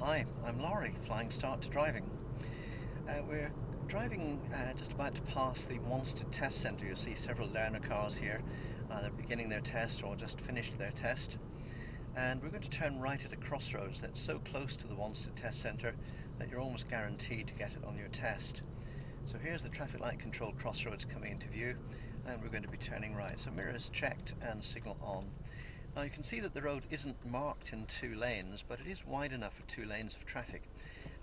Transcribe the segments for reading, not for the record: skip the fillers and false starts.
Hi, I'm Laurie, flying start to driving. We're driving just about to pass the Wanstead test centre. You'll see several learner cars here. They're beginning their test or just finished their test. And we're going to turn right at a crossroads that's so close to the Wanstead test centre that you're almost guaranteed to get it on your test. So here's the traffic light controlled crossroads coming into view, and we're going to be turning right. So mirrors checked and signal on. Now you can see that the road isn't marked in two lanes, but it is wide enough for two lanes of traffic.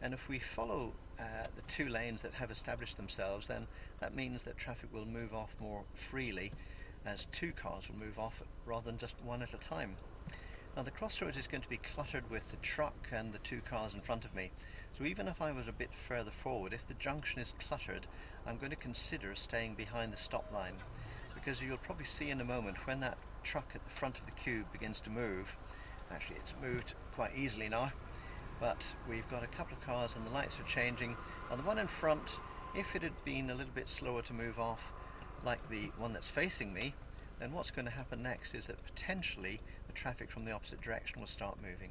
And if we follow the two lanes that have established themselves, then that means that traffic will move off more freely, as two cars will move off rather than just one at a time. Now the crossroads is going to be cluttered with the truck and the two cars in front of me. So even if I was a bit further forward, if the junction is cluttered, I'm going to consider staying behind the stop line. Because you'll probably see in a moment when that truck at the front of the cube begins to move. Actually, it's moved quite easily now, but we've got a couple of cars and the lights are changing. Now the one in front, if it had been a little bit slower to move off, like the one that's facing me, then what's going to happen next is that potentially the traffic from the opposite direction will start moving.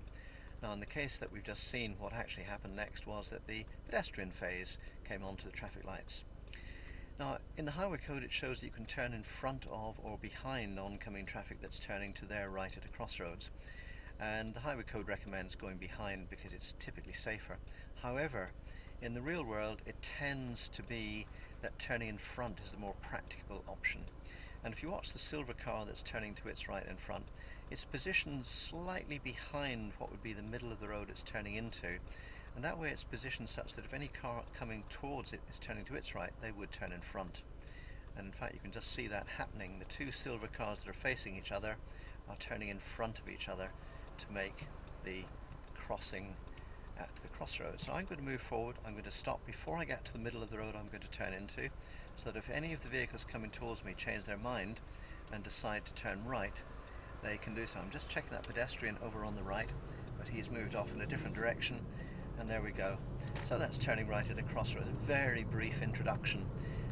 Now in the case that we've just seen, what actually happened next was that the pedestrian phase came onto the traffic lights. Now, in the highway code it shows that you can turn in front of or behind oncoming traffic that's turning to their right at a crossroads. And the highway code recommends going behind because it's typically safer. However, in the real world it tends to be that turning in front is the more practical option. And if you watch the silver car that's turning to its right in front, it's positioned slightly behind what would be the middle of the road it's turning into. And that way it's positioned such that if any car coming towards it is turning to its right, they would turn in front. And in fact you can just see that happening. The two silver cars that are facing each other are turning in front of each other to make the crossing at the crossroads. So I'm going to move forward, I'm going to stop before I get to the middle of the road I'm going to turn into, so that if any of the vehicles coming towards me change their mind and decide to turn right, they can do so. I'm just checking that pedestrian over on the right, but he's moved off in a different direction. And there we go. So that's turning right at a crossroads. A very brief introduction.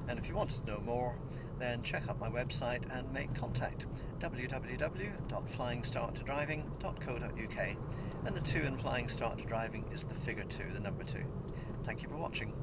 And if you wanted to know more, then check out my website and make contact. www.flying-start-to-driving.co.uk. And the 2 in Flying Start to Driving is the figure 2, the number 2. Thank you for watching.